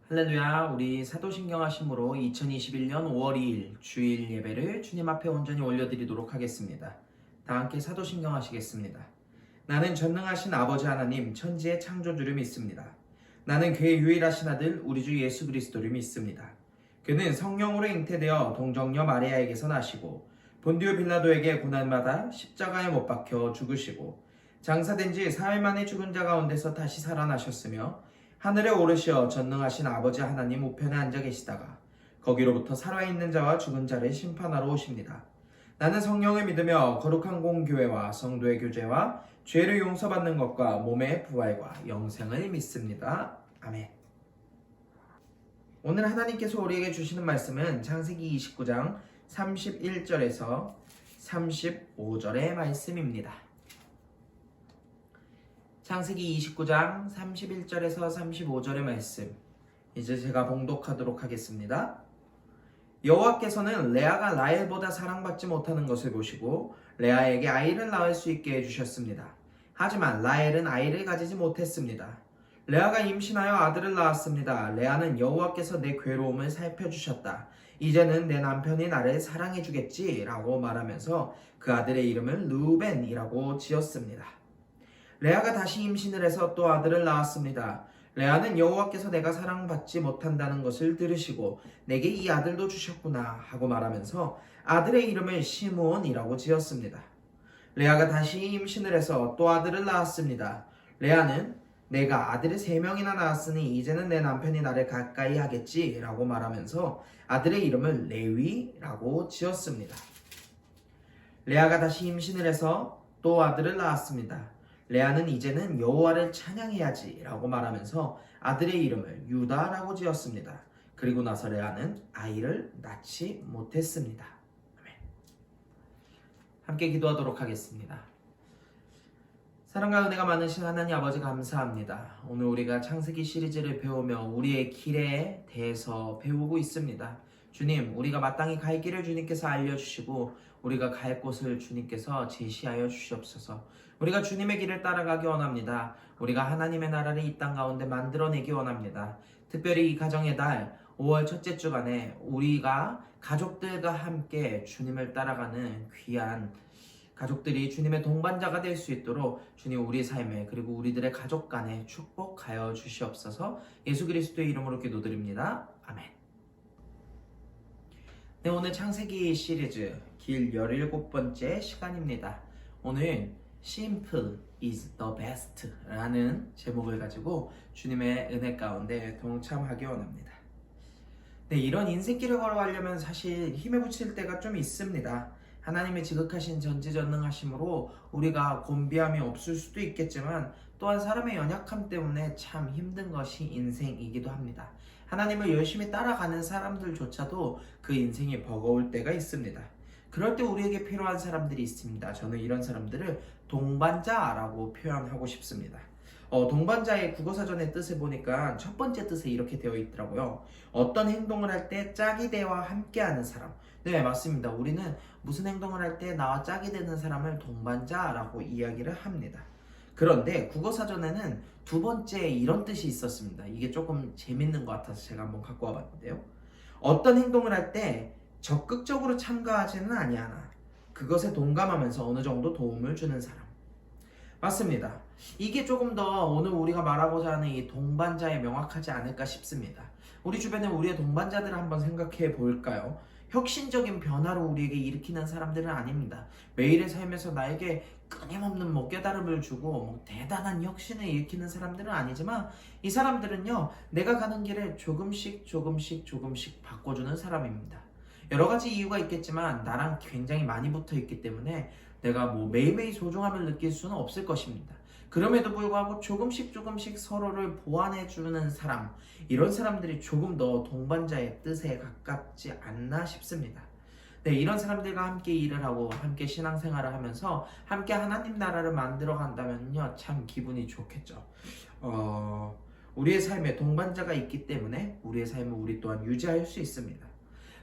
할렐루야. 우리 사도신경 하심으로 2021년 5월 2일 주일 예배를 주님 앞에 온전히 올려드리도록 하겠습니다. 다 함께 사도신경 하시겠습니다. 나는 전능하신 아버지 하나님 천지의 창조주를 믿습니다. 나는 그의 유일하신 아들 우리 주 예수 그리스도를 믿습니다. 그는 성령으로 잉태되어 동정녀 마리아에게서 나시고 본디오 빌라도에게 고난받아 십자가에 못 박혀 죽으시고 장사된 지 사흘 만에 죽은 자 가운데서 다시 살아나셨으며 하늘에 오르시어 전능하신 아버지 하나님 우편에 앉아 계시다가 거기로부터 살아있는 자와 죽은 자를 심판하러 오십니다. 나는 성령을 믿으며 거룩한 공교회와 성도의 교제와 죄를 용서받는 것과 몸의 부활과 영생을 믿습니다. 아멘. 오늘 하나님께서 우리에게 주시는 말씀은 창세기 29장 31절에서 35절의 말씀입니다. 창세기 29장 31절에서 35절의 말씀, 이제 제가 봉독하도록 하겠습니다. 여호와께서는 레아가 라헬보다 사랑받지 못하는 것을 보시고 레아에게 아이를 낳을 수 있게 해주셨습니다. 하지만 라헬은 아이를 가지지 못했습니다. 레아가 임신하여 아들을 낳았습니다. 레아는 여호와께서 내 괴로움을 살펴주셨다. 이제는 내 남편이 나를 사랑해주겠지 라고 말하면서 그 아들의 이름을 르우벤이라고 지었습니다. 레아가 다시 임신을 해서 또 아들을 낳았습니다. 레아는 여호와께서 내가 사랑받지 못한다는 것을 들으시고 내게 이 아들도 주셨구나 하고 말하면서 아들의 이름을 시므온이라고 지었습니다. 레아가 다시 임신을 해서 또 아들을 낳았습니다. 레아는 내가 아들을 3명이나 낳았으니 이제는 내 남편이 나를 가까이 하겠지 라고 말하면서 아들의 이름을 레위라고 지었습니다. 레아가 다시 임신을 해서 또 아들을 낳았습니다. 레아는 이제는 여호와를 찬양해야지 라고 말하면서 아들의 이름을 유다라고 지었습니다. 그리고 나서 레아는 아이를 낳지 못했습니다. 아멘. 함께 기도하도록 하겠습니다. 사랑과 은혜가 많으신 하나님 아버지 감사합니다. 오늘 우리가 창세기 시리즈를 배우며 우리의 길에 대해서 배우고 있습니다. 주님, 우리가 마땅히 갈 길을 주님께서 알려주시고 우리가 갈 곳을 주님께서 제시하여 주시옵소서. 우리가 주님의 길을 따라가기 원합니다. 우리가 하나님의 나라를 이 땅 가운데 만들어내기 원합니다. 특별히 이 가정의 달 5월 첫째 주간에 우리가 가족들과 함께 주님을 따라가는 귀한 가족들이 주님의 동반자가 될 수 있도록 주님 우리 삶에 그리고 우리들의 가족 간에 축복하여 주시옵소서. 예수 그리스도의 이름으로 기도드립니다. 아멘. 네, 오늘 창세기 시리즈 길 17번째 시간입니다. 오늘 Simple is the best 라는 제목을 가지고 주님의 은혜 가운데 동참하기 원합니다. 네, 이런 인생길을 걸어가려면 사실 힘에 부칠 때가 좀 있습니다. 하나님의 지극하신 전지전능하심으로 우리가 곤비함이 없을 수도 있겠지만 또한 사람의 연약함 때문에 참 힘든 것이 인생이기도 합니다. 하나님을 열심히 따라가는 사람들조차도 그 인생이 버거울 때가 있습니다. 그럴 때 우리에게 필요한 사람들이 있습니다. 저는 이런 사람들을 동반자라고 표현하고 싶습니다. 동반자의 국어사전의 뜻을 보니까 첫 번째 뜻에 이렇게 되어 있더라고요. 어떤 행동을 할 때 짝이 되와 함께하는 사람. 네, 맞습니다. 우리는 무슨 행동을 할 때 나와 짝이 되는 사람을 동반자라고 이야기를 합니다. 그런데 국어사전에는 두 번째 이런 뜻이 있었습니다. 이게 조금 재밌는 것 같아서 제가 한번 갖고 와봤는데요. 어떤 행동을 할 때 적극적으로 참가하지는 아니하나 그것에 동감하면서 어느 정도 도움을 주는 사람. 맞습니다. 이게 조금 더 오늘 우리가 말하고자 하는 이 동반자에 명확하지 않을까 싶습니다. 우리 주변에 우리의 동반자들을 한번 생각해 볼까요? 혁신적인 변화를 우리에게 일으키는 사람들은 아닙니다. 매일의 삶에서 나에게 끊임없는 깨달음을 주고 대단한 혁신을 일으키는 사람들은 아니지만 이 사람들은요, 내가 가는 길을 조금씩 바꿔주는 사람입니다. 여러 가지 이유가 있겠지만 나랑 굉장히 많이 붙어 있기 때문에 내가 매일매일 소중함을 느낄 수는 없을 것입니다. 그럼에도 불구하고 조금씩 서로를 보완해주는 사람, 이런 사람들이 조금 더 동반자의 뜻에 가깝지 않나 싶습니다. 네, 이런 사람들과 함께 일을 하고 함께 신앙생활을 하면서 함께 하나님 나라를 만들어 간다면요, 참 기분이 좋겠죠. 우리의 삶에 동반자가 있기 때문에 우리의 삶을 우리 또한 유지할 수 있습니다.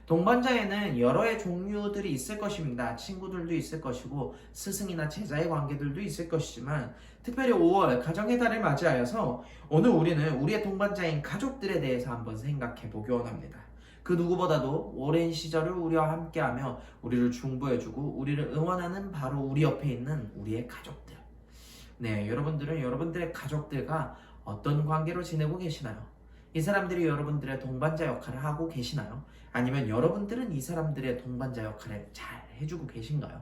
동반자에는 여러의 종류들이 있을 것입니다. 친구들도 있을 것이고 스승이나 제자의 관계들도 있을 것이지만 특별히 5월 가정의 달을 맞이하여서 오늘 우리는 우리의 동반자인 가족들에 대해서 한번 생각해 보기 원합니다. 그 누구보다도 오랜 시절을 우리와 함께하며 우리를 중보해주고 우리를 응원하는 바로 우리 옆에 있는 우리의 가족들. 네, 여러분들은 여러분들의 가족들과 어떤 관계로 지내고 계시나요? 이 사람들이 여러분들의 동반자 역할을 하고 계시나요? 아니면 여러분들은 이 사람들의 동반자 역할을 잘 해주고 계신가요?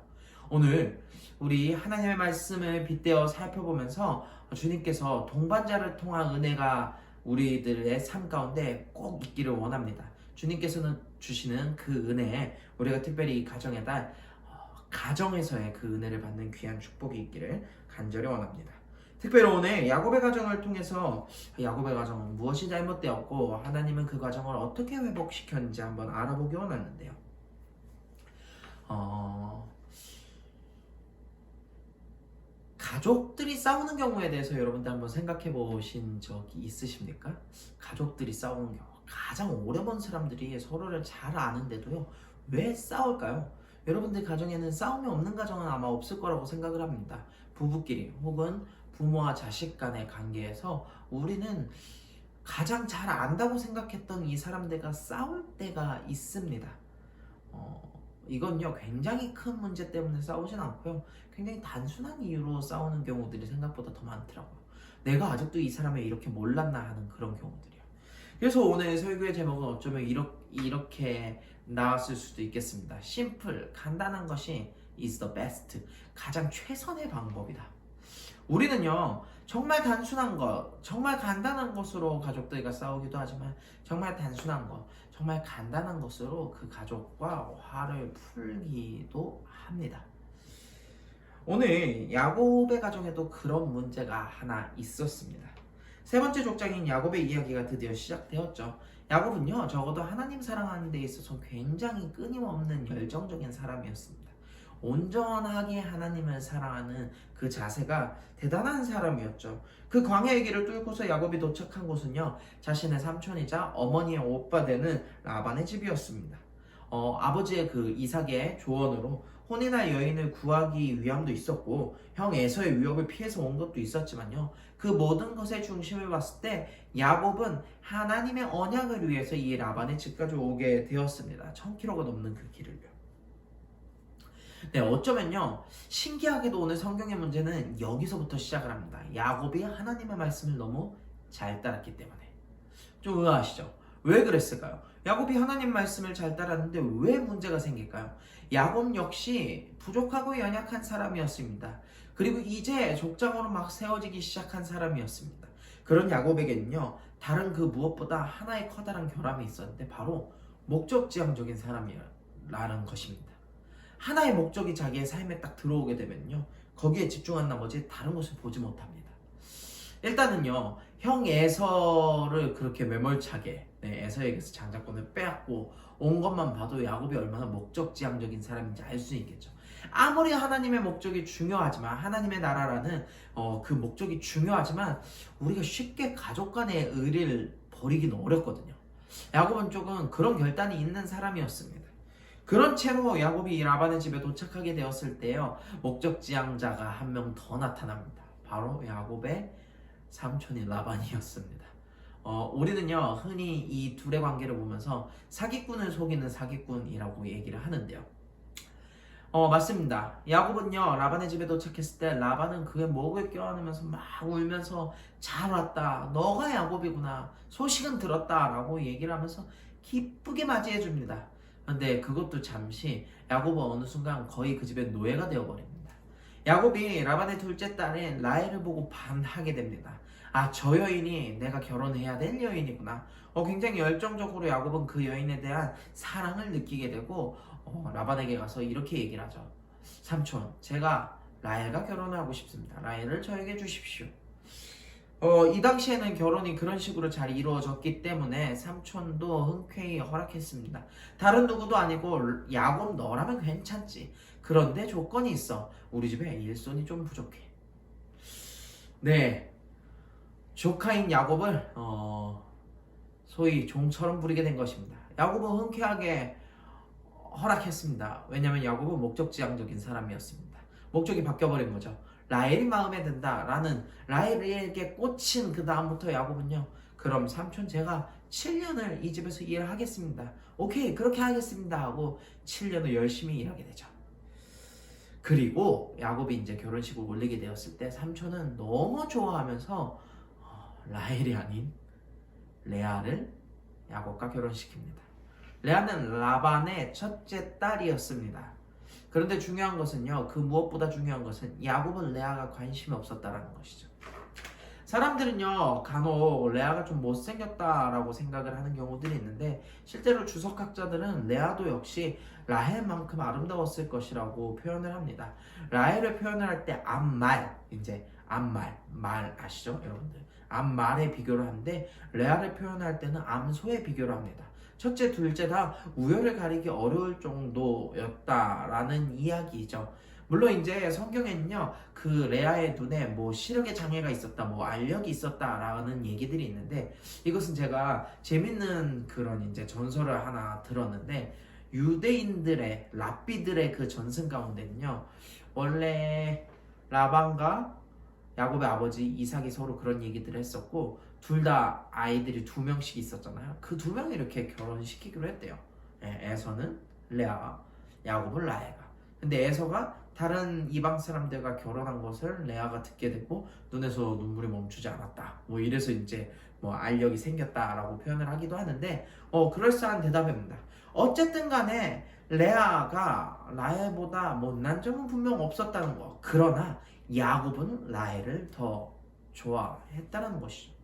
오늘 우리 하나님의 말씀을 빗대어 살펴보면서 주님께서 동반자를 통한 은혜가 우리들의 삶 가운데 꼭 있기를 원합니다. 주님께서는 주시는 그 은혜에 우리가 특별히 이 가정의 달 가정에서의 그 은혜를 받는 귀한 축복이 있기를 간절히 원합니다. 특별히 오늘 야곱의 가정을 통해서 야곱의 가정은 무엇이 잘못되었고 하나님은 그 가정을 어떻게 회복시켰는지 한번 알아보기 원하는데요. 가족들이 싸우는 경우에 대해서 여러분들 한번 생각해 보신 적이 있으십니까? 가족들이 싸우는 경우 가장 오래 본 사람들이 서로를 잘 아는데도요 왜 싸울까요? 여러분들 가정에는 싸움이 없는 가정은 아마 없을 거라고 생각을 합니다. 부부끼리 혹은 부모와 자식 간의 관계에서 우리는 가장 잘 안다고 생각했던 이 사람들과 싸울 때가 있습니다. 이건요 굉장히 큰 문제 때문에 싸우진 않고요 굉장히 단순한 이유로 싸우는 경우들이 생각보다 더 많더라고요. 내가 아직도 이 사람을 이렇게 몰랐나 하는 그런 경우들이요. 그래서 오늘 설교의 제목은 어쩌면 이렇게 나왔을 수도 있겠습니다. 심플, 간단한 것이 is the best, 가장 최선의 방법이다. 우리는요 정말 단순한 것, 정말 간단한 것으로 가족들과 싸우기도 하지만 정말 단순한 것, 정말 간단한 것으로 그 가족과 화를 풀기도 합니다. 오늘 야곱의 가정에도 그런 문제가 하나 있었습니다. 세 번째 족장인 야곱의 이야기가 드디어 시작되었죠. 야곱은요 적어도 하나님 사랑하는 데 있어서 굉장히 끊임없는 열정적인 사람이었습니다. 온전하게 하나님을 사랑하는 그 자세가 대단한 사람이었죠. 그 광야의 길을 뚫고서 야곱이 도착한 곳은요 자신의 삼촌이자 어머니의 오빠 되는 라반의 집이었습니다. 아버지의 그 이삭의 조언으로 혼인할 여인을 구하기 위함도 있었고 형 에서의 위협을 피해서 온 것도 있었지만요 그 모든 것의 중심을 봤을 때 야곱은 하나님의 언약을 위해서 이 라반의 집까지 오게 되었습니다. 1000km가 넘는 그 길을요. 네, 어쩌면요 신기하게도 오늘 성경의 문제는 여기서부터 시작을 합니다. 야곱이 하나님의 말씀을 너무 잘 따랐기 때문에. 좀 의아하시죠? 왜 그랬을까요? 야곱이 하나님 말씀을 잘 따랐는데 왜 문제가 생길까요? 야곱 역시 부족하고 연약한 사람이었습니다. 그리고 이제 족장으로 막 세워지기 시작한 사람이었습니다. 그런 야곱에게는요 다른 그 무엇보다 하나의 커다란 결함이 있었는데 바로 목적지향적인 사람이라는 것입니다. 하나의 목적이 자기의 삶에 딱 들어오게 되면요 거기에 집중한 나머지 다른 것을 보지 못합니다. 일단은요 형 에서를 그렇게 매몰차게 에서에게서 장자권을 빼앗고 온 것만 봐도 야곱이 얼마나 목적지향적인 사람인지 알 수 있겠죠. 아무리 하나님의 목적이 중요하지만 하나님의 나라라는 그 목적이 중요하지만 우리가 쉽게 가족 간의 의리를 버리기는 어렵거든요. 야곱은 조금 그런 결단이 있는 사람이었습니다. 그런 채로 야곱이 라반의 집에 도착하게 되었을 때요 목적지향자가 한 명 더 나타납니다. 바로 야곱의 삼촌인 라반이었습니다. 우리는요 흔히 이 둘의 관계를 보면서 사기꾼을 속이는 사기꾼이라고 얘기를 하는데요. 맞습니다. 야곱은요 라반의 집에 도착했을 때 라반은 그의 목을 껴안으면서 막 울면서 잘 왔다, 너가 야곱이구나, 소식은 들었다 라고 얘기를 하면서 기쁘게 맞이해 줍니다. 근데 그것도 잠시 야곱은 어느 순간 거의 그 집의 노예가 되어버립니다. 야곱이 라반의 둘째 딸인 라헬을 보고 반하게 됩니다. 아, 저 여인이 내가 결혼해야 될 여인이구나. 굉장히 열정적으로 야곱은 그 여인에 대한 사랑을 느끼게 되고 라반에게 가서 이렇게 얘기를 하죠. 삼촌, 제가 라헬과 결혼하고 싶습니다. 라헬을 저에게 주십시오. 이 당시에는 결혼이 그런 식으로 잘 이루어졌기 때문에 삼촌도 흔쾌히 허락했습니다. 다른 누구도 아니고 야곱 너라면 괜찮지. 그런데 조건이 있어. 우리 집에 일손이 좀 부족해. 네, 조카인 야곱을 소위 종처럼 부리게 된 것입니다. 야곱은 흔쾌하게 허락했습니다. 왜냐하면 야곱은 목적지향적인 사람이었습니다. 목적이 바뀌어버린 거죠. 라헬이 마음에 든다라는 라헬에게 꽂힌 그 다음부터 야곱은요. 그럼 삼촌 제가 7년을 이 집에서 일하겠습니다. 오케이 그렇게 하겠습니다 하고 7년을 열심히 일하게 되죠. 그리고 야곱이 이제 결혼식을 올리게 되었을 때 삼촌은 너무 좋아하면서 라헬이 아닌 레아를 야곱과 결혼시킵니다. 레아는 라반의 첫째 딸이었습니다. 그런데 중요한 것은요, 그 무엇보다 중요한 것은 야곱은 레아가 관심이 없었다라는 것이죠. 사람들은요 간혹 레아가 좀 못생겼다라고 생각을 하는 경우들이 있는데 실제로 주석학자들은 레아도 역시 라헬만큼 아름다웠을 것이라고 표현을 합니다. 라헬을 표현을 할 때 암말, 이제 말 아시죠 여러분들? 암말에 비교를 하는데 레아를 표현할 때는 암소에 비교를 합니다. 첫째, 둘째 다 우열을 가리기 어려울 정도였다라는 이야기죠. 물론 이제 성경에는요 그 레아의 눈에 뭐 시력의 장애가 있었다, 뭐 알력이 있었다라는 얘기들이 있는데 이것은 제가 재밌는 그런 이제 전설을 하나 들었는데 유대인들의 랍비들의 그 전승 가운데는요 원래 라반과 야곱의 아버지 이삭이 서로 그런 얘기들을 했었고 둘 다 아이들이 2명씩 있었잖아요. 그 2명을 이렇게 결혼시키기로 했대요. 에서는 레아, 야곱은 라헬과. 근데 에서가 다른 이방 사람들과 결혼한 것을 레아가 듣게 되고 눈에서 눈물이 멈추지 않았다. 뭐 이래서 이제 뭐 알력이 생겼다라고 표현을 하기도 하는데 그럴싸한 대답입니다. 어쨌든 간에 레아가 라헬보다 못난 점은 분명 없었다는 거. 그러나 야곱은 라헬을 더 좋아했다는 것이죠.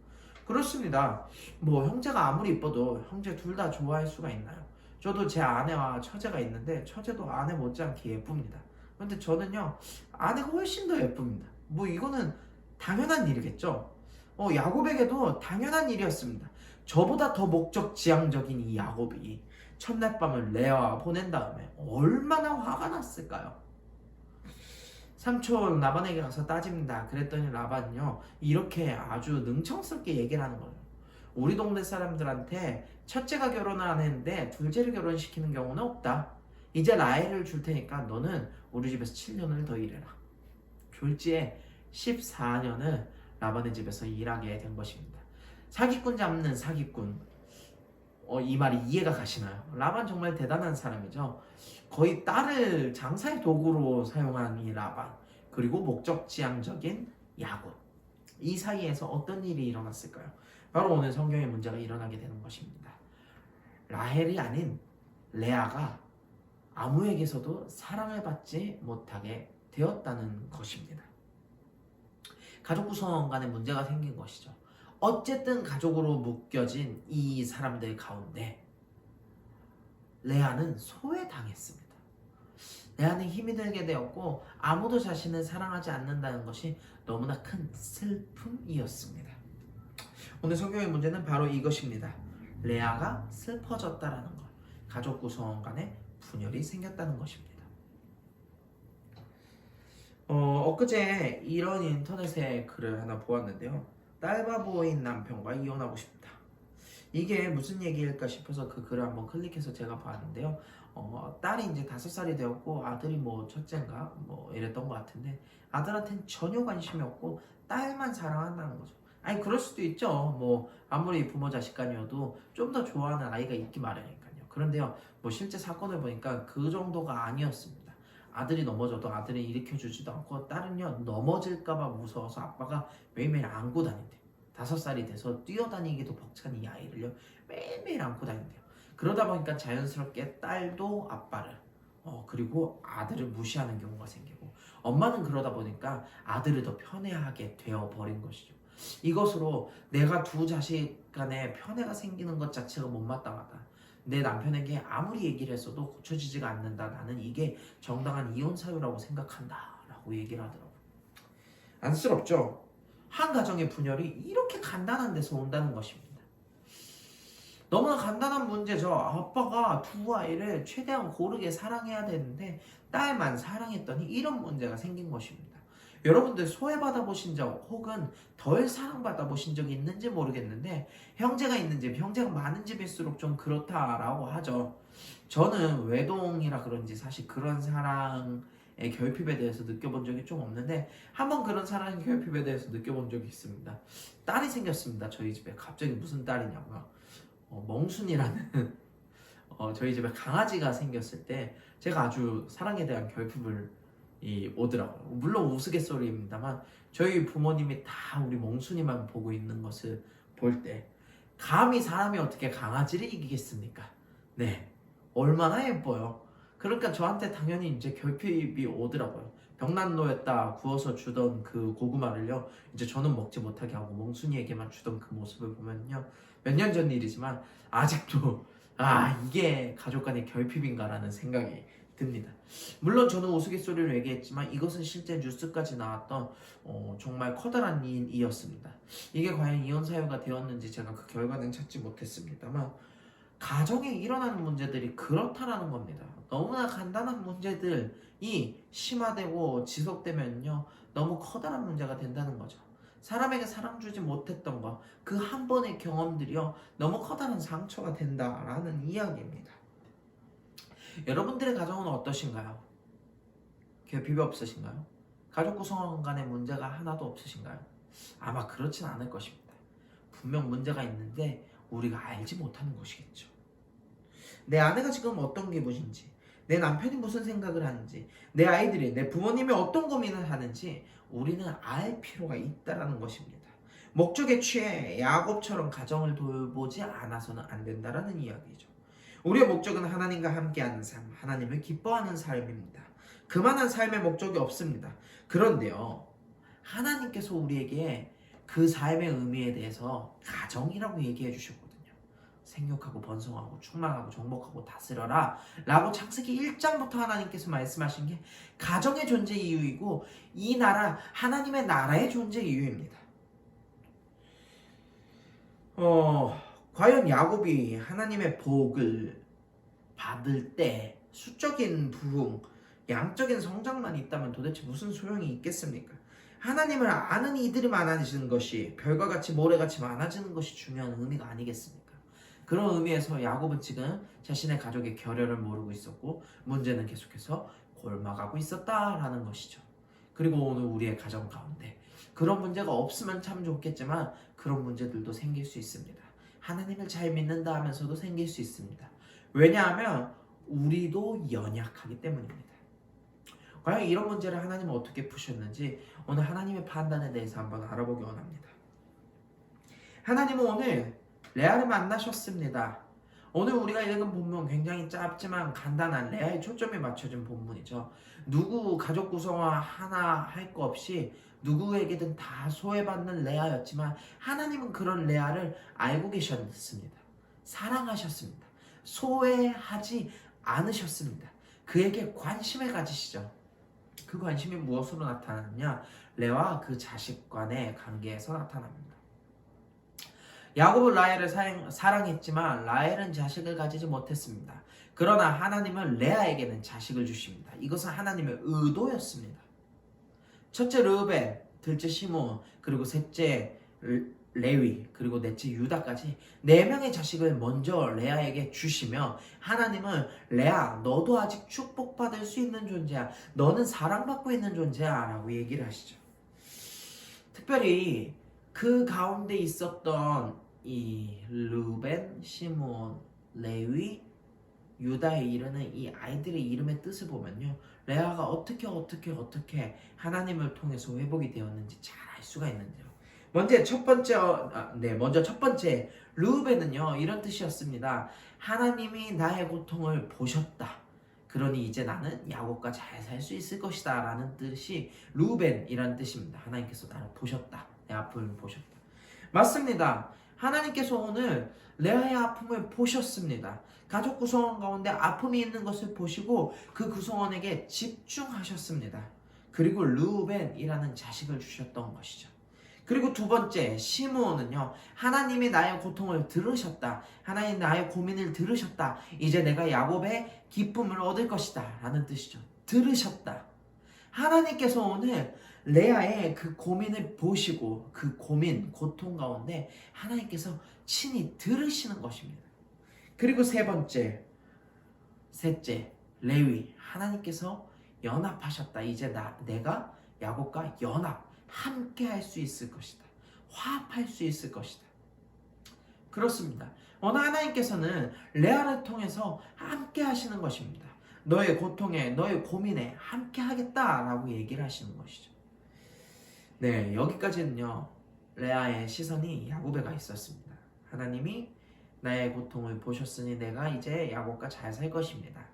그렇습니다. 뭐 형제가 아무리 이뻐도 형제 둘 다 좋아할 수가 있나요? 저도 제 아내와 처제가 있는데 처제도 아내 못지않게 예쁩니다. 근데 저는요 아내가 훨씬 더 예쁩니다. 뭐 이거는 당연한 일이겠죠. 야곱에게도 당연한 일이었습니다. 저보다 더 목적지향적인 이 야곱이 첫날 밤을 레아와 보낸 다음에 얼마나 화가 났을까요? 삼촌 라반에게 가서 따집니다. 그랬더니 라반은요 이렇게 아주 능청스럽게 얘기를 하는 거예요. 우리 동네 사람들한테 첫째가 결혼을 안 했는데 둘째를 결혼시키는 경우는 없다. 이제 라헬을 줄 테니까 너는 우리 집에서 7년을 더 일해라. 졸지에 14년을 라반의 집에서 일하게 된 것입니다. 사기꾼 잡는 사기꾼. 이 말이 이해가 가시나요? 라반 정말 대단한 사람이죠. 거의 딸을 장사의 도구로 사용한 이 라반, 그리고 목적지향적인 야곱, 이 사이에서 어떤 일이 일어났을까요? 바로 오늘 성경의 문제가 일어나게 되는 것입니다. 라헬이 아닌 레아가 아무에게서도 사랑을 받지 못하게 되었다는 것입니다. 가족 구성 간에 문제가 생긴 것이죠. 어쨌든 가족으로 묶여진 이 사람들 가운데 레아는 소외당했습니다. 레아는 힘이 들게 되었고 아무도 자신을 사랑하지 않는다는 것이 너무나 큰 슬픔이었습니다. 오늘 성경의 문제는 바로 이것입니다. 레아가 슬퍼졌다라는 것, 가족 구성 간에 분열이 생겼다는 것입니다. 엊그제 이런 인터넷에 글을 하나 보았는데요. 딸바보인 남편과 이혼하고 싶다. 이게 무슨 얘기일까 싶어서 그 글을 한번 클릭해서 제가 봤는데요. 딸이 이제 5살이 되었고 아들이 뭐 첫째인가 뭐 이랬던 것 같은데 아들한테는 전혀 관심이 없고 딸만 사랑한다는 거죠. 아니 그럴 수도 있죠. 뭐 아무리 부모 자식간이어도 좀 더 좋아하는 아이가 있기 마련이니까요. 그런데요, 뭐 실제 사건을 보니까 그 정도가 아니었습니다. 아들이 넘어져도 아들이 일으켜주지도 않고 딸은요 넘어질까봐 무서워서 아빠가 매일매일 안고 다닌대요. 5살이 돼서 뛰어다니기도 벅찬 이 아이를요 매일매일 안고 다닌대요. 그러다 보니까 자연스럽게 딸도 아빠를 그리고 아들을 무시하는 경우가 생기고 엄마는 그러다 보니까 아들을 더 편애하게 되어버린 것이죠. 이것으로 내가 두 자식 간에 편애가 생기는 것 자체가 못마땅하다. 내 남편에게 아무리 얘기를 했어도 고쳐지지가 않는다. 나는 이게 정당한 이혼 사유라고 생각한다 라고 얘기를 하더라고요. 안쓰럽죠? 한 가정의 분열이 이렇게 간단한 데서 온다는 것입니다. 너무나 간단한 문제죠. 아빠가 두 아이를 최대한 고르게 사랑해야 되는데 딸만 사랑했더니 이런 문제가 생긴 것입니다. 여러분들 소외받아 보신 적 혹은 덜 사랑받아 보신 적이 있는지 모르겠는데 형제가 있는 집, 형제가 많은 집일수록 좀 그렇다라고 하죠. 저는 외동이라 그런지 사실 그런 사랑의 결핍에 대해서 느껴본 적이 좀 없는데 한번 그런 사랑의 결핍에 대해서 느껴본 적이 있습니다. 딸이 생겼습니다. 저희 집에 갑자기 무슨 딸이냐고요? 멍순이라는 저희 집에 강아지가 생겼을 때 제가 아주 사랑에 대한 결핍을 오더라고요. 물론 우스갯소리입니다만 저희 부모님이 다 우리 멍순이만 보고 있는 것을 볼 때 감히 사람이 어떻게 강아지를 이기겠습니까? 네, 얼마나 예뻐요. 그러니까 저한테 당연히 이제 결핍이 오더라고요. 병난로였다 구워서 주던 그 고구마를요 이제 저는 먹지 못하게 하고 멍순이에게만 주던 그 모습을 보면요 몇 년 전 일이지만 아직도 이게 가족 간의 결핍인가라는 생각이 듭니다. 물론 저는 우스갯소리로 얘기했지만 이것은 실제 뉴스까지 나왔던 정말 커다란 일이었습니다. 이게 과연 이혼 사유가 되었는지 제가 그 결과는 찾지 못했습니다만 가정에 일어나는 문제들이 그렇다라는 겁니다. 너무나 간단한 문제들이 심화되고 지속되면요 너무 커다란 문제가 된다는 거죠. 사람에게 사랑 주지 못했던 거, 그 한 번의 경험들이요 너무 커다란 상처가 된다라는 이야기입니다. 여러분들의 가정은 어떠신가요? 결핍이 없으신가요? 가족 구성원 간의 문제가 하나도 없으신가요? 아마 그렇진 않을 것입니다. 분명 문제가 있는데 우리가 알지 못하는 것이겠죠. 내 아내가 지금 어떤 기분인지, 내 남편이 무슨 생각을 하는지, 내 아이들이, 내 부모님이 어떤 고민을 하는지 우리는 알 필요가 있다는 것입니다. 목적에 취해 야곱처럼 가정을 돌보지 않아서는 안 된다는 이야기죠. 우리의 목적은 하나님과 함께하는 삶, 하나님을 기뻐하는 삶입니다. 그만한 삶의 목적이 없습니다. 그런데요, 하나님께서 우리에게 그 삶의 의미에 대해서 가정이라고 얘기해 주셨거든요. 생육하고 번성하고 충만하고 정복하고 다스려라 라고 창세기 1장부터 하나님께서 말씀하신 게 가정의 존재 이유이고 이 나라 하나님의 나라의 존재 이유입니다. 과연 야곱이 하나님의 복을 받을 때 수적인 부흥, 양적인 성장만 있다면 도대체 무슨 소용이 있겠습니까? 하나님을 아는 이들이 많아지는 것이 별과 같이 모래같이 많아지는 것이 중요한 의미가 아니겠습니까? 그런 의미에서 야곱은 지금 자신의 가족의 결여를 모르고 있었고 문제는 계속해서 골마가고 있었다라는 것이죠. 그리고 오늘 우리의 가정 가운데 그런 문제가 없으면 참 좋겠지만 그런 문제들도 생길 수 있습니다. 하나님을 잘 믿는다 하면서도 생길 수 있습니다. 왜냐하면 우리도 연약하기 때문입니다. 과연 이런 문제를 하나님은 어떻게 푸셨는지 오늘 하나님의 판단에 대해서 한번 알아보기 원합니다. 하나님은 오늘 레아를 만나셨습니다. 오늘 우리가 읽은 본문 굉장히 짧지만 간단한 레아의 초점이 맞춰진 본문이죠. 누구 가족 구성화 하나 할 거 없이 누구에게든 다 소외받는 레아였지만 하나님은 그런 레아를 알고 계셨습니다. 사랑하셨습니다. 소외하지 않으셨습니다. 그에게 관심을 가지시죠. 그 관심이 무엇으로 나타나느냐? 레아와 그 자식 간의 관계에서 나타납니다. 야곱은 라헬을 사랑했지만 라헬은 자식을 가지지 못했습니다. 그러나 하나님은 레아에게는 자식을 주십니다. 이것은 하나님의 의도였습니다. 첫째 르우벤, 둘째 시몬, 그리고 셋째 레위, 그리고 넷째 유다까지 4명의 자식을 먼저 레아에게 주시며 하나님은 레아, 너도 아직 축복받을 수 있는 존재야. 너는 사랑받고 있는 존재야 라고 얘기를 하시죠. 특별히 그 가운데 있었던 이 르우벤, 시몬, 레위, 유다에 이르는 이 아이들의 이름의 뜻을 보면요, 레아가 어떻게 하나님을 통해서 회복이 되었는지 잘 알 수가 있는데요. 먼저 첫 번째 르우벤은요 이런 뜻이었습니다. 하나님이 나의 고통을 보셨다. 그러니 이제 나는 야곱과 잘 살 수 있을 것이다 라는 뜻이 르우벤이라는 뜻입니다. 하나님께서 나를 보셨다. 내 아픔을 보셨다. 맞습니다. 하나님께서 오늘 레아의 아픔을 보셨습니다. 가족 구성원 가운데 아픔이 있는 것을 보시고 그 구성원에게 집중하셨습니다. 그리고 르우벤이라는 자식을 주셨던 것이죠. 그리고 두 번째 시므온은요, 하나님이 나의 고통을 들으셨다. 하나님 나의 고민을 들으셨다. 이제 내가 야곱의 기쁨을 얻을 것이다 라는 뜻이죠. 들으셨다. 하나님께서 오늘 레아의 그 고민을 보시고 그 고민, 고통 가운데 하나님께서 친히 들으시는 것입니다. 그리고 셋째, 레위. 하나님께서 연합하셨다. 이제 내가 야곱과 함께 할 수 있을 것이다. 화합할 수 있을 것이다. 그렇습니다. 오늘 하나님께서는 레아를 통해서 함께 하시는 것입니다. 너의 고통에, 너의 고민에 함께 하겠다라고 얘기를 하시는 것이죠. 네, 여기까지는요. 레아의 시선이 야곱에 가 있었습니다. 하나님이 나의 고통을 보셨으니 내가 이제 야곱과 잘 살 것입니다.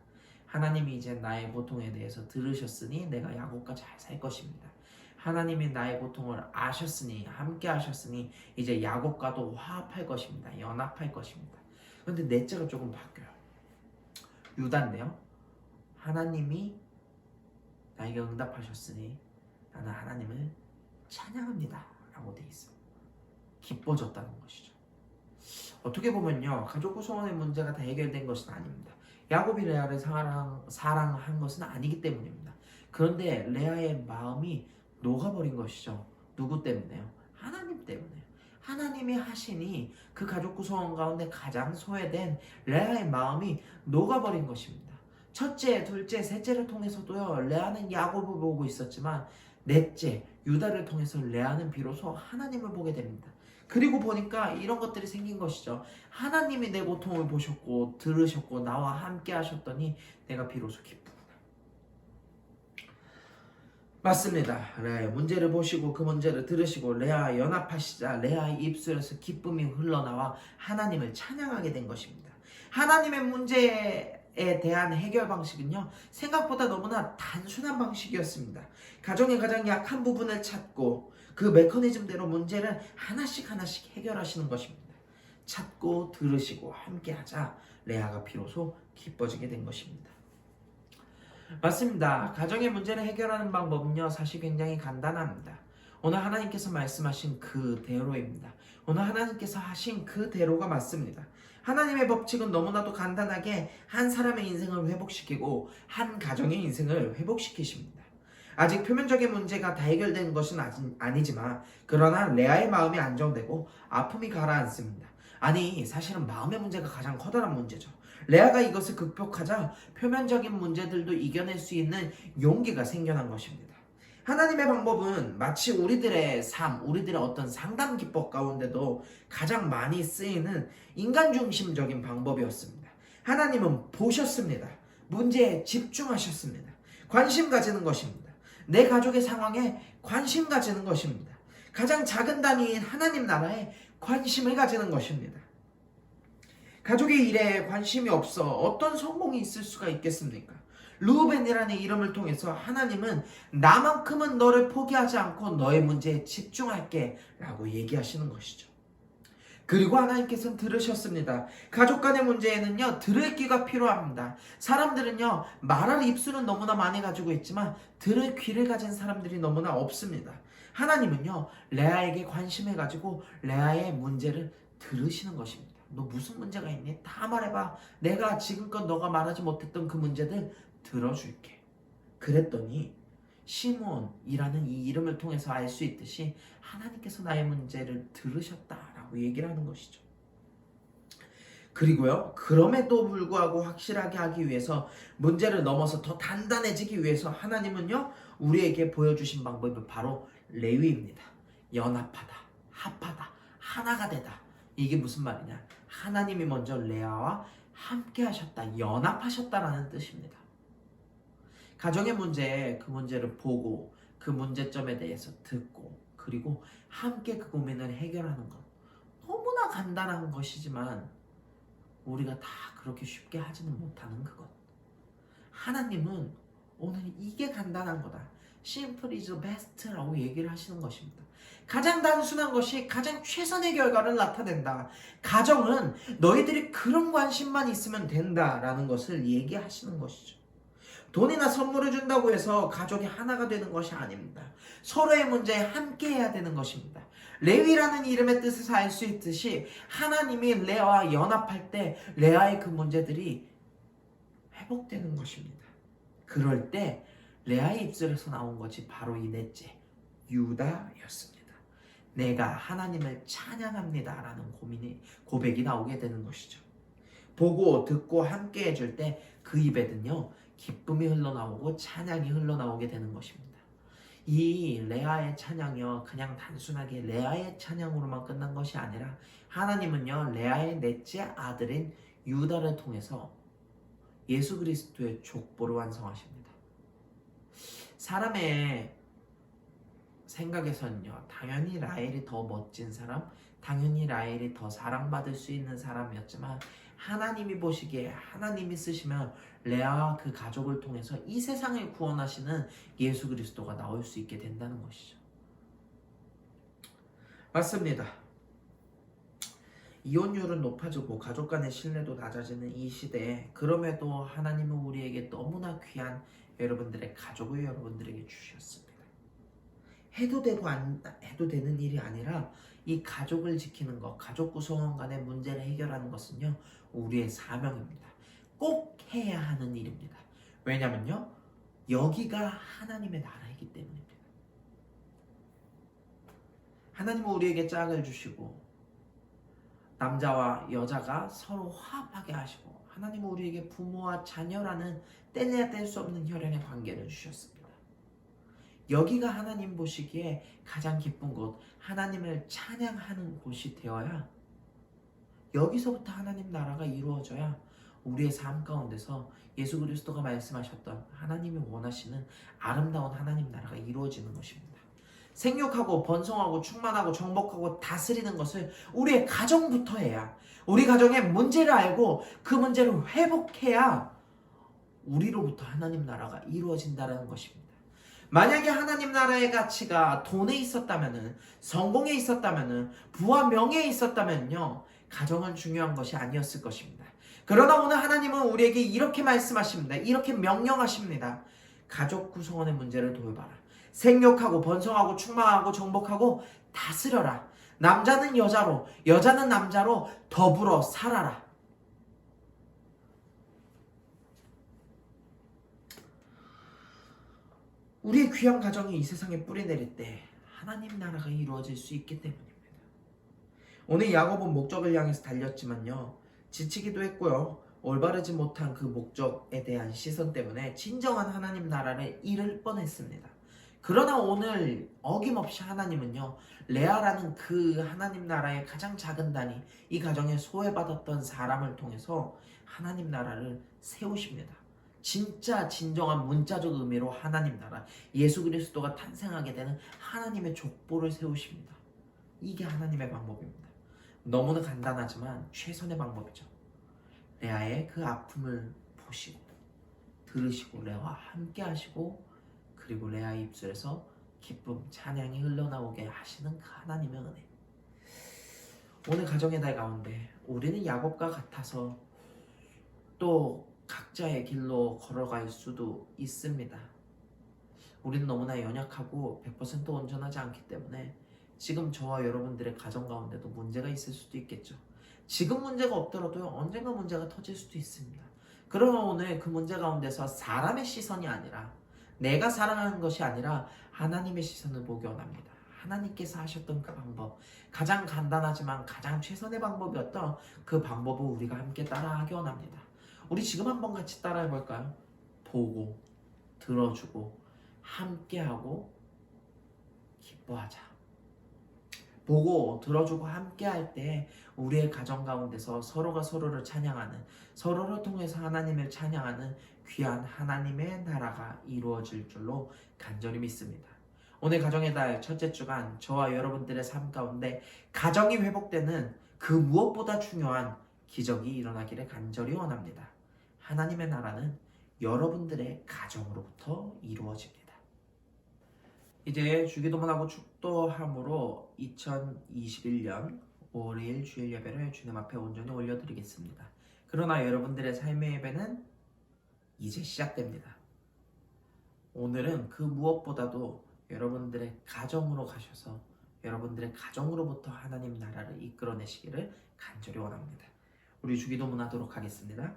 하나님이 이제 나의 고통에 대해서 들으셨으니 내가 야곱과 잘 살 것입니다. 하나님이 나의 고통을 아셨으니 함께 하셨으니 이제 야곱과도 화합할 것입니다. 연합할 것입니다. 그런데 넷째가 조금 바뀌어요. 유다인데요. 하나님이 나에게 응답하셨으니 나는 하나님을 찬양합니다 라고 돼 있어요. 기뻐졌다는 것이죠. 어떻게 보면요, 가족 구성원의 문제가 다 해결된 것은 아닙니다. 야곱이 레아를 사랑한 것은 아니기 때문입니다. 그런데 레아의 마음이 녹아버린 것이죠. 누구 때문에요? 하나님 때문에요. 하나님이 하시니 그 가족 구성원 가운데 가장 소외된 레아의 마음이 녹아버린 것입니다. 첫째, 둘째, 셋째를 통해서도요, 레아는 야곱을 보고 있었지만 넷째, 유다를 통해서 레아는 비로소 하나님을 보게 됩니다. 그리고 보니까 이런 것들이 생긴 것이죠. 하나님이 내 고통을 보셨고 들으셨고 나와 함께 하셨더니 내가 비로소 기쁘구나. 맞습니다. 레아의 문제를 보시고 그 문제를 들으시고 레아와 연합하시자 레아의 입술에서 기쁨이 흘러나와 하나님을 찬양하게 된 것입니다. 하나님의 문제에 대한 해결 방식은요, 생각보다 너무나 단순한 방식이었습니다. 가정의 가장 약한 부분을 찾고 그 메커니즘대로 문제를 하나씩 해결하시는 것입니다. 찾고 들으시고 함께하자 레아가 비로소 기뻐지게 된 것입니다. 맞습니다. 가정의 문제를 해결하는 방법은요, 사실 굉장히 간단합니다. 오늘 하나님께서 말씀하신 그대로입니다. 오늘 하나님께서 하신 그대로가 맞습니다. 하나님의 법칙은 너무나도 간단하게 한 사람의 인생을 회복시키고 한 가정의 인생을 회복시키십니다. 아직 표면적인 문제가 다 해결된 것은 아니지만 그러나 레아의 마음이 안정되고 아픔이 가라앉습니다. 아니, 사실은 마음의 문제가 가장 커다란 문제죠. 레아가 이것을 극복하자 표면적인 문제들도 이겨낼 수 있는 용기가 생겨난 것입니다. 하나님의 방법은 마치 우리들의 삶, 우리들의 어떤 상담 기법 가운데도 가장 많이 쓰이는 인간 중심적인 방법이었습니다. 하나님은 보셨습니다. 문제에 집중하셨습니다. 관심 가지는 것입니다. 내 가족의 상황에 관심 가지는 것입니다. 가장 작은 단위인 하나님 나라에 관심을 가지는 것입니다. 가족의 일에 관심이 없어 어떤 성공이 있을 수가 있겠습니까? 르우벤이라는 이름을 통해서 하나님은 나만큼은 너를 포기하지 않고 너의 문제에 집중할게 라고 얘기하시는 것이죠. 그리고 하나님께서는 들으셨습니다. 가족 간의 문제에는요, 들을 귀가 필요합니다. 사람들은요, 말할 입술은 너무나 많이 가지고 있지만 들을 귀를 가진 사람들이 너무나 없습니다. 하나님은요, 레아에게 관심을 가지고 레아의 문제를 들으시는 것입니다. 너 무슨 문제가 있니? 다 말해봐. 내가 지금껏 너가 말하지 못했던 그 문제들 들어줄게. 그랬더니 시몬이라는 이 이름을 통해서 알 수 있듯이 하나님께서 나의 문제를 들으셨다라고 얘기를 하는 것이죠. 그리고요, 그럼에도 불구하고 확실하게 하기 위해서 문제를 넘어서 더 단단해지기 위해서 하나님은요, 우리에게 보여주신 방법은 바로 레위입니다. 연합하다, 합하다, 하나가 되다. 이게 무슨 말이냐? 하나님이 먼저 레아와 함께 하셨다, 연합하셨다라는 뜻입니다. 가정의 문제에 그 문제를 보고 그 문제점에 대해서 듣고 그리고 함께 그 고민을 해결하는 것, 너무나 간단한 것이지만 우리가 다 그렇게 쉽게 하지는 못하는 그것. 하나님은 오늘 이게 간단한 거다, Simple is the best라고 얘기를 하시는 것입니다. 가장 단순한 것이 가장 최선의 결과를 나타낸다. 가정은 너희들이 그런 관심만 있으면 된다라는 것을 얘기하시는 것이죠. 돈이나 선물을 준다고 해서 가족이 하나가 되는 것이 아닙니다. 서로의 문제에 함께 해야 되는 것입니다. 레위라는 이름의 뜻에서 알 수 있듯이 하나님이 레아와 연합할 때 레아의 그 문제들이 회복되는 것입니다. 그럴 때 레아의 입술에서 나온 것이 바로 이 넷째, 유다였습니다. 내가 하나님을 찬양합니다라는 고백이 나오게 되는 것이죠. 보고 듣고 함께 해줄 때 그 입에는요 기쁨이 흘러나오고 찬양이 흘러나오게 되는 것입니다. 이 레아의 찬양이요 그냥 단순하게 레아의 찬양으로만 끝난 것이 아니라 하나님은요 레아의 넷째 아들인 유다를 통해서 예수 그리스도의 족보를 완성하십니다. 사람의 생각에서는요 당연히 라헬이 더 멋진 사람, 당연히 라헬이 더 사랑받을 수 있는 사람이었지만 하나님이 보시기에 하나님이 쓰시면 레아와 그 가족을 통해서 이 세상을 구원하시는 예수 그리스도가 나올 수 있게 된다는 것이죠. 맞습니다. 이혼율은 높아지고 가족 간의 신뢰도 낮아지는 이 시대에 그럼에도 하나님은 우리에게 너무나 귀한 여러분들의 가족을 여러분들에게 주셨습니다. 해도 되고 안 해도 되는 일이 아니라 이 가족을 지키는 것, 가족 구성원 간의 문제를 해결하는 것은요 우리의 사명입니다. 꼭 해야 하는 일입니다. 왜냐면요 여기가 하나님의 나라이기 때문입니다. 하나님은 우리에게 짝을 주시고 남자와 여자가 서로 화합하게 하시고 하나님은 우리에게 부모와 자녀라는 뗄래야 뗄 수 없는 혈연의 관계를 주셨습니다. 여기가 하나님 보시기에 가장 기쁜 곳, 하나님을 찬양하는 곳이 되어야 여기서부터 하나님 나라가 이루어져야 우리의 삶 가운데서 예수 그리스도가 말씀하셨던 하나님이 원하시는 아름다운 하나님 나라가 이루어지는 것입니다. 생육하고 번성하고 충만하고 정복하고 다스리는 것을 우리의 가정부터 해야 우리 가정의 문제를 알고 그 문제를 회복해야 우리로부터 하나님 나라가 이루어진다는 것입니다. 만약에 하나님 나라의 가치가 돈에 있었다면은 성공에 있었다면은 부와 명예에 있었다면요 가정은 중요한 것이 아니었을 것입니다. 그러나 오늘 하나님은 우리에게 이렇게 말씀하십니다. 이렇게 명령하십니다. 가족 구성원의 문제를 돌봐라. 생육하고 번성하고 충만하고 정복하고 다스려라. 남자는 여자로 여자는 남자로 더불어 살아라. 우리의 귀한 가정이 이 세상에 뿌리 내릴 때 하나님 나라가 이루어질 수 있기 때문입니다. 오늘 야곱은 목적을 향해서 달렸지만요 지치기도 했고요 올바르지 못한 그 목적에 대한 시선 때문에 진정한 하나님 나라를 잃을 뻔했습니다. 그러나 오늘 어김없이 하나님은요 레아라는 그 하나님 나라의 가장 작은 단위, 이 가정에 소외받았던 사람을 통해서 하나님 나라를 세우십니다. 진짜 진정한 문자적 의미로 하나님 나라, 예수 그리스도가 탄생하게 되는 하나님의 족보를 세우십니다. 이게 하나님의 방법입니다. 너무나 간단하지만 최선의 방법이죠. 레아의 그 아픔을 보시고 들으시고 레아와 함께 하시고 그리고 레아의 입술에서 기쁨, 찬양이 흘러나오게 하시는 그 하나님의 은혜. 오늘 가정의 달 가운데 우리는 야곱과 같아서 또 각자의 길로 걸어갈 수도 있습니다. 우리는 너무나 연약하고 100% 온전하지 않기 때문에 지금 저와 여러분들의 가정 가운데도 문제가 있을 수도 있겠죠. 지금 문제가 없더라도 언젠가 문제가 터질 수도 있습니다. 그러나 오늘 그 문제 가운데서 사람의 시선이 아니라 내가 사랑하는 것이 아니라 하나님의 시선을 보기 원합니다. 하나님께서 하셨던 그 방법, 가장 간단하지만 가장 최선의 방법이었던 그 방법을 우리가 함께 따라하기 원합니다. 우리 지금 한번 같이 따라해 볼까요? 보고, 들어주고, 함께하고, 기뻐하자. 보고, 들어주고, 함께할 때 우리의 가정 가운데서 서로가 서로를 찬양하는, 서로를 통해서 하나님을 찬양하는 귀한 하나님의 나라가 이루어질 줄로 간절히 믿습니다. 오늘 가정의 달 첫째 주간 저와 여러분들의 삶 가운데 가정이 회복되는 그 무엇보다 중요한 기적이 일어나기를 간절히 원합니다. 하나님의 나라는 여러분들의 가정으로부터 이루어집니다. 이제 주기도문하고 축도함으로 2021년 5월 2일 주일 예배를 주님 앞에 온전히 올려드리겠습니다. 그러나 여러분들의 삶의 예배는 이제 시작됩니다. 오늘은 그 무엇보다도 여러분들의 가정으로 가셔서 여러분들의 가정으로부터 하나님 나라를 이끌어내시기를 간절히 원합니다. 우리 주기도문 하도록 하겠습니다.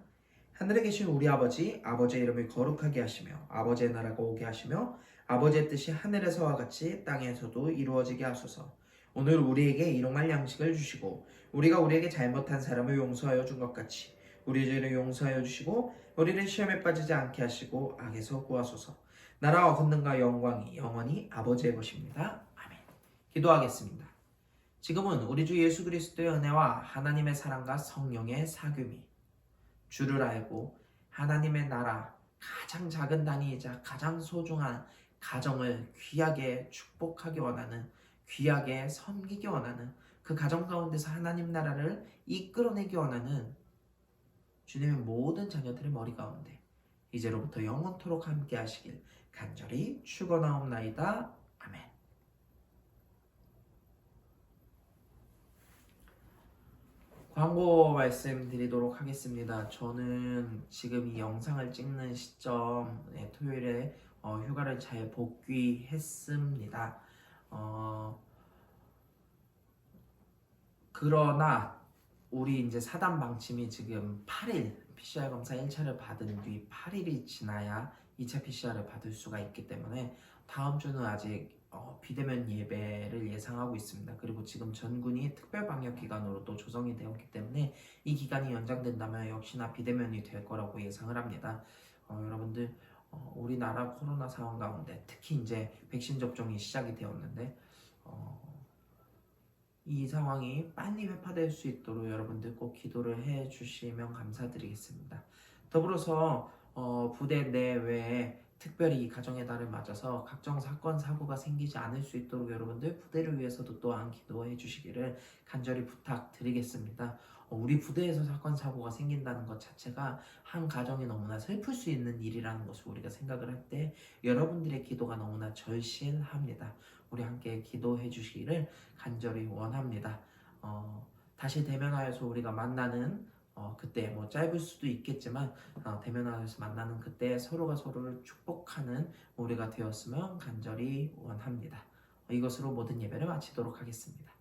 하늘에 계신 우리 아버지, 아버지의 이름을 거룩하게 하시며 아버지의 나라가 오게 하시며 아버지의 뜻이 하늘에서와 같이 땅에서도 이루어지게 하소서. 오늘 우리에게 일용할 양식을 주시고 우리가 우리에게 잘못한 사람을 용서하여 준 것 같이 우리 죄를 용서하여 주시고 우리를 시험에 빠지지 않게 하시고 악에서 구하소서. 나라와 권능과 영광이 영원히 아버지의 것입니다. 아멘. 기도하겠습니다. 지금은 우리 주 예수 그리스도의 은혜와 하나님의 사랑과 성령의 사귐이 주를 알고 하나님의 나라 가장 작은 단위이자 가장 소중한 가정을 귀하게 축복하기 원하는 귀하게 섬기기 원하는 그 가정 가운데서 하나님 나라를 이끌어내기 원하는 주님의 모든 자녀들의 머리 가운데 이제로부터 영원토록 함께 하시길 간절히 축원하옵나이다. 아멘. 광고 말씀드리도록 하겠습니다. 저는 지금 이 영상을 찍는 시점 토요일에 휴가를 잘 복귀했습니다. 그러나 우리 이제 사단 방침이 지금 8일 PCR 검사 1차를 받은 뒤 8일이 지나야 2차 PCR을 받을 수가 있기 때문에 다음 주는 아직 비대면 예배를 예상하고 있습니다. 그리고 지금 전군이 특별방역기간으로 또 조성이 되었기 때문에 이 기간이 연장된다면 역시나 비대면이 될 거라고 예상을 합니다. 여러분들 우리나라 코로나 상황 가운데 특히 이제 백신 접종이 시작이 되었는데 이 상황이 빨리 회파될 수 있도록 여러분들 꼭 기도를 해 주시면 감사드리겠습니다. 더불어서 부대 내외에 특별히 이 가정의 달을 맞아서 각종 사건 사고가 생기지 않을 수 있도록 여러분들 부대를 위해서도 또한 기도해 주시기를 간절히 부탁드리겠습니다. 우리 부대에서 사건 사고가 생긴다는 것 자체가 한 가정이 너무나 슬플 수 있는 일이라는 것을 우리가 생각을 할 때 여러분들의 기도가 너무나 절실합니다. 우리 함께 기도해 주시기를 간절히 원합니다. 다시 대면하여서 우리가 만나는 그때 뭐 짧을 수도 있겠지만 대면하여서 만나는 그때 서로가 서로를 축복하는 우리가 되었으면 간절히 원합니다. 이것으로 모든 예배를 마치도록 하겠습니다.